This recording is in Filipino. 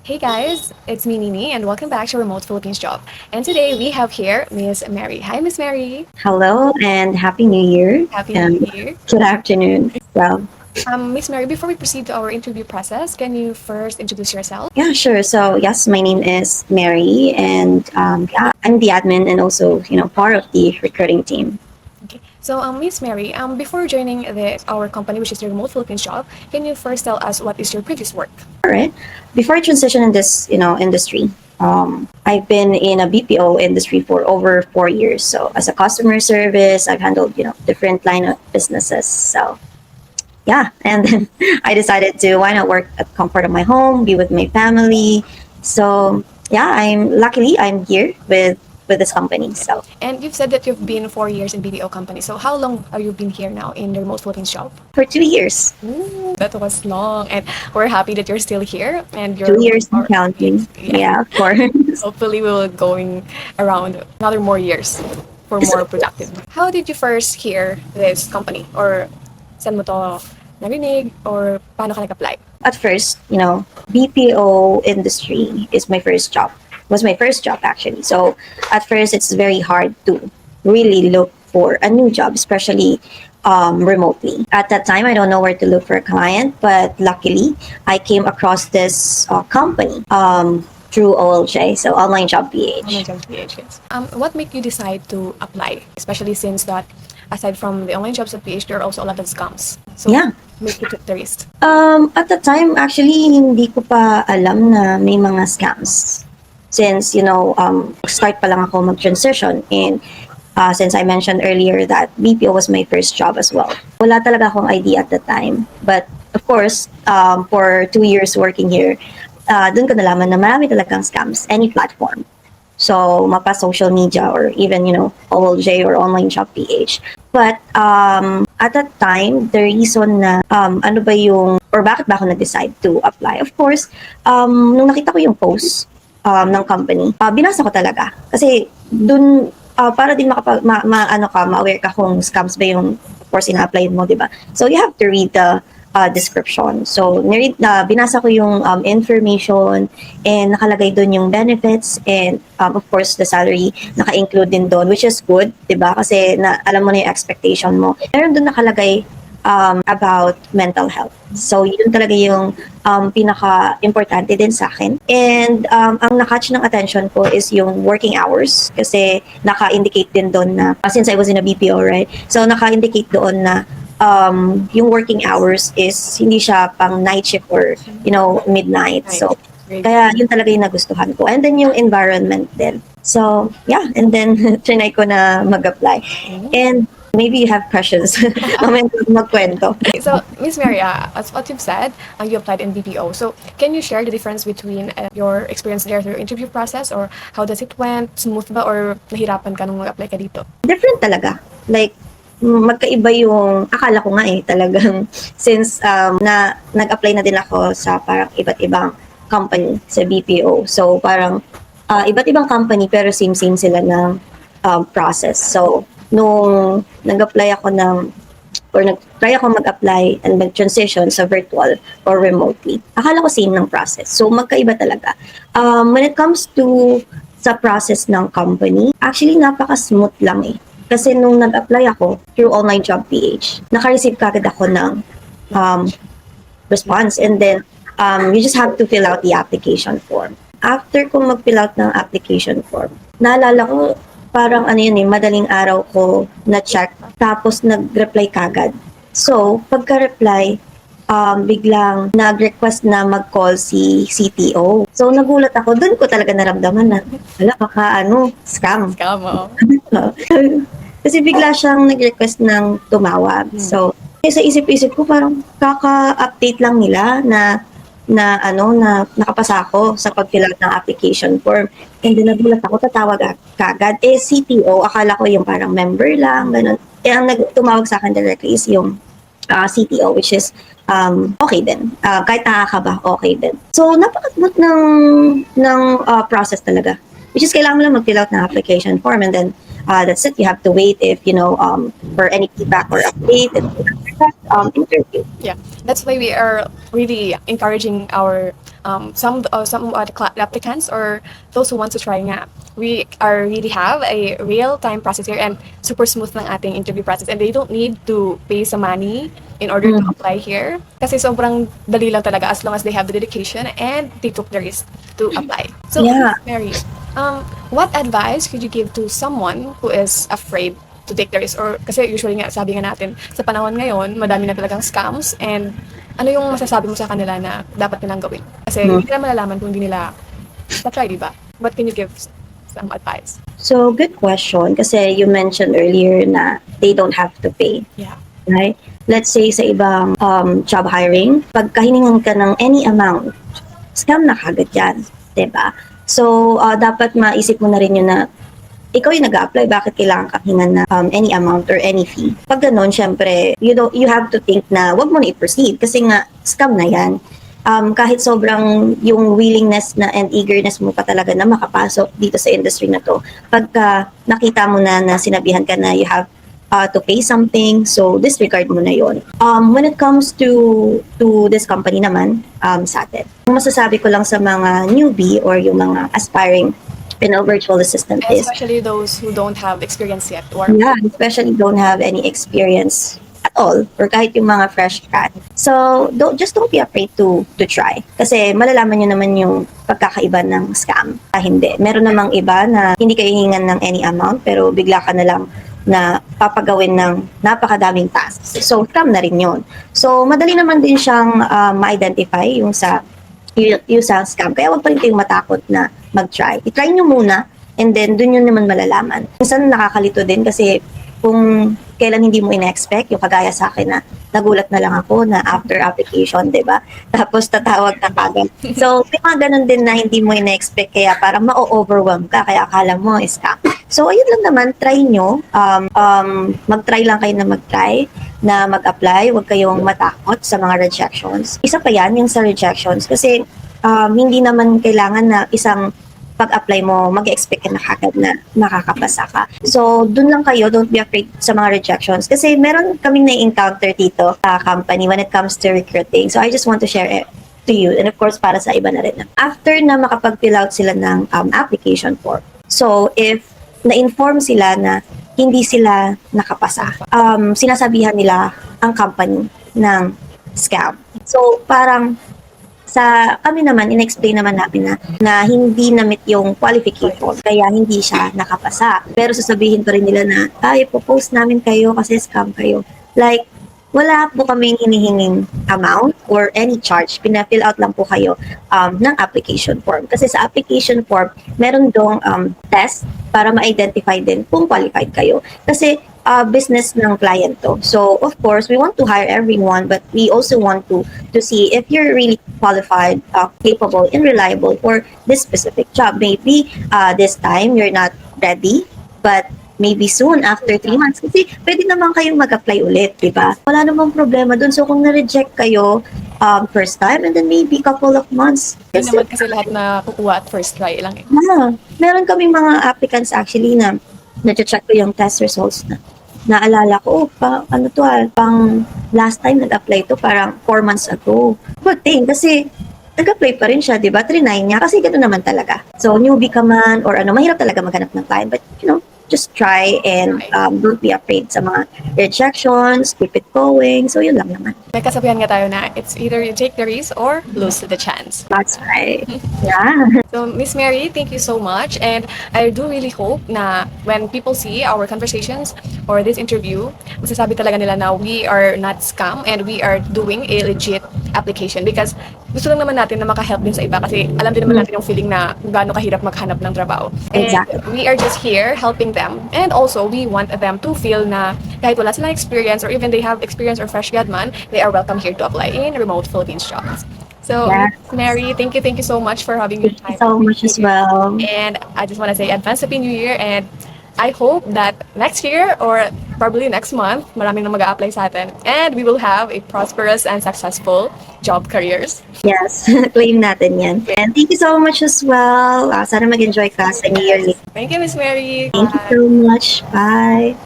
Hey guys, it's me Nini and welcome back to Remote Philippines Job. And today we have here Miss Mary. Hi Miss Mary. Hello and Happy New Year Happy New and Year. good afternoon. So, Miss Mary, before we proceed to our interview process, can you first introduce yourself? yeah, sure. So, yes, my name is Mary, and yeah, I'm the admin and also, part of the recruiting team. Okay. So Miss Mary, before joining our company, which is the Remote Philippines Job, can you first tell us what is your previous work? All right. Before I transition in this, industry, I've been in a BPO industry for over 4 years. So, as a customer service, I've handled, different line of businesses. So, yeah, and then I decided to why not work at the comfort of my home, be with my family. So yeah, I'm here with this company. So And you've said that you've been 4 years in BDO company. So how long are you been here now in the Remote Philippines Job? for 2 years, Ooh, that was long, and we're happy that you're still here and two you're years and our counting. yeah. Yeah, of course. Hopefully, we will going around another more years for more productive. How did you first hear this company? Or saan mo to narinig? Or paano ka nag-apply? At first, BPO industry is my first job. Was my first job actually. So at first, it's very hard to really look for a new job, especially remotely. At that time, I don't know where to look for a client, but luckily, I came across this company through OLJ, so Online Job Online PH. Jobs PH, yes. What made you decide to apply? Especially since that aside from the online jobs at PH, there are also a lot of scams. So, Yeah. make you took the risk. At the time, actually, hindi ko pa alam na may mga scams. Since, start pa lang ako mag-transition. And since I mentioned earlier that BPO was my first job as well. Wala talaga akong idea at the time. But, of course, for 2 years working here, dun ko nalaman na marami talagang scams, any platform. So, mapa social media or even, OLJ or Online Shop PH. But at that time, the reason na ano ba yung, or bakit ba ako nag-decide to apply? Of course, nung nakita ko yung post ng company, binasa ko talaga. Kasi dun, para din ano ka, ma-aware ka kung scams ba yung, of course, ina-apply mo, di ba? So, you have to read the description. So, binasa ko yung information and nakalagay doon yung benefits and of course the salary naka-include din doon, which is good, 'di ba? Kasi alam mo na yung expectation mo. Meron doon nakalagay about mental health. So, yun talaga yung pinaka-importante din sa akin. And ang na-catch ng attention ko is yung working hours kasi naka-indicate din doon na, since I was in a BPO, right? So, naka-indicate doon na yung working hours is hindi siya pang night shift or, midnight. Right. So, Great. kaya yun talaga yung nagustuhan ko. And then yung environment din. So, yeah. And then, trinay ko na mag-apply. And maybe you have questions. Mamaya ko magkwento. Okay, so Miss Mary, as what you've said, you applied in BPO. So can you share the difference between your experience there through interview process or how does it went? Smooth ba or nahirapan ka nung mag-apply ka dito? Different talaga. Like, magkaiba yung, akala ko nga talagang, since nag-apply na din ako sa parang iba't ibang company sa BPO. So, parang iba't ibang company pero same-same sila ng process. So, nung nag-apply ako or nag-try ako mag-apply and mag-transition sa virtual or remotely, akala ko same ng process. So, magkaiba talaga. When it comes to sa process ng company, actually napaka-smooth lang Kasi nung nag-apply ako through Online Job PH, naka-receive kagad ako ng response and then you just have to fill out the application form. After ko mag-fill out ng application form, naalala ko parang madaling araw ko na-check tapos nag-reply kagad. So, pagka-reply, biglang nag-request na mag-call si CTO. So, nagulat ako. Doon ko talaga naramdaman na, wala, baka scam. Scam, oo. Kasi bigla siyang nag-request ng tumawag. So, sa isip-isip ko parang kaka-update lang nila na nakapasa ako sa pag-fill out ng application form. And then nagulat ako, tatawag kagad. CTO, akala ko yung parang member lang, ganun. Ang tumawag sa akin directly is yung CTO, which is okay din. Kahit nakakaba, okay din. So, napakasmooth ng process talaga. Which is kailangan mo lang mag-fill out ng application form and then that's it. You have to wait if, for any feedback or update and interview. Yeah, that's why we are really encouraging our some applicants or those who want to try nga, we are really have a real-time process here and super smooth ng ating interview process and they don't need to pay some money in order to apply here. Kasi sobrang dali lang talaga as long as they have the dedication and they took the risk to apply. So, Yeah. Mary, what advice could you give to someone who is afraid to take the risk? Or kasi usually nga, sabi nga natin, sa panahon ngayon, madami na talagang scams and ano yung masasabi mo sa kanila na dapat nilang gawin? Kasi hindi nila malalaman kung hindi nila na-try, di ba? What can you give some advice? So, good question. Kasi you mentioned earlier na they don't have to pay. Yeah. Right? Let's say sa ibang job hiring, pagka hiningan ka ng any amount, scam na kagad yan. Diba? So, dapat maisip mo na rin yun na ikaw yung nag-a-apply, bakit kailangan kang hingan na any amount or any fee? Pag ganun, syempre, you have to think na wag mo na i-proceed kasi nga, scam na yan. Kahit sobrang yung willingness na and eagerness mo pa talaga na makapasok dito sa industry na to, pagka nakita mo na sinabihan ka na you have to pay something, so disregard mo na yon. When it comes to this company naman, sa atin, masasabi ko lang sa mga newbie or yung mga aspiring Pinel virtual assistant is, Especially those who don't have experience yet or yeah, especially don't have any experience at all or kahit yung mga fresh grad. So, just don't be afraid to try. Kasi malalaman nyo naman yung pagkakaiba ng scam. Hindi. Meron namang iba na hindi kayo hihingan ng any amount pero bigla ka na lang na papagawin ng napakadaming tasks. So, scam na rin yun. So, madali naman din siyang ma-identify yung sa scam. Kaya wag pa rin kayong matakot na mag-try. I-try nyo muna and then dun yun naman malalaman. Minsan nakakalito din kasi kung kailan hindi mo ina-expect, yung kagaya sa akin na nagulat na lang ako na after application, di ba? Tapos tatawag na kagad. So, may mga ganun din na hindi mo ina-expect kaya parang ma-overwhelm ka kaya akala mo is scam. So, ayun lang naman, try nyo. Mag-try lang kayo na mag-try na mag-apply. Huwag kayong matakot sa mga rejections. Isa pa yan, yung sa rejections. Kasi hindi naman kailangan na isang pag-apply mo, mag-expect ka na kagad na makakapasa ka. So, dun lang kayo, don't be afraid sa mga rejections. Kasi meron kaming na-encounter dito sa company when it comes to recruiting. So, I just want to share it to you. And of course, para sa iba na rin. After na makapag-fill out sila ng application form. So, if na-inform sila na hindi sila nakapasa, sinasabihan nila ang company ng scam. So, parang sa kami naman, in-explain naman namin na hindi na-meet yung qualification, kaya hindi siya nakapasa. Pero sasabihin pa rin nila na, ipopost namin kayo kasi scam kayo. Like, wala po kaming hinihinging amount or any charge. Pina-fill out lang po kayo ng application form. Kasi sa application form, meron dong test para ma-identify din kung qualified kayo. Kasi business ng client to. So, of course, we want to hire everyone, but we also want to see if you're really qualified, capable, and reliable for this specific job. Maybe this time you're not ready, but maybe soon, after 3 months. Kasi pwede naman kayong mag-apply ulit, di ba? Wala namang problema dun. So, kung na-reject kayo first time, and then maybe couple of months. Hindi naman kasi lahat na kukuha at first try lang eh. Meron kaming mga applicants actually na na-check ko yung test results na naalala ko, pang last time nag-apply to parang 4 months ago. Good thing, kasi nag-apply pa rin siya, di ba? Trinay niya, kasi gano'n naman talaga. So, newbie ka man, or mahirap talaga maghanap ng client, but, just try and don't be afraid sa mga rejections, keep it going. So, yun lang naman. May kasabihan nga tayo na it's either you take the risk or lose the chance. That's right. Yeah. So, Miss Mary, thank you so much. And I do really hope na when people see our conversations or this interview, masasabi talaga nila na we are not scam and we are doing a legit application because gusto lang naman natin na makahelp din sa iba kasi alam din naman natin yung feeling na kung gaano kahirap maghanap ng trabaho. Exactly. And we are just here helping them. And also, we want them to feel na kahit wala silang experience or even they have experience or fresh grad man, they are welcome here to apply in remote Philippines jobs. So, Yes. Mary, thank you so much for having your Thank you time. so much as well. And I just want to say advance Happy New Year and I hope that next year or probably next month, maraming na mag-a-apply sa atin and we will have a prosperous and successful job careers. Yes, claim natin yan. And thank you so much as well. Sana mag-enjoy ka sa New Year. Thank you, Miss Mary. Thank you so much. Bye.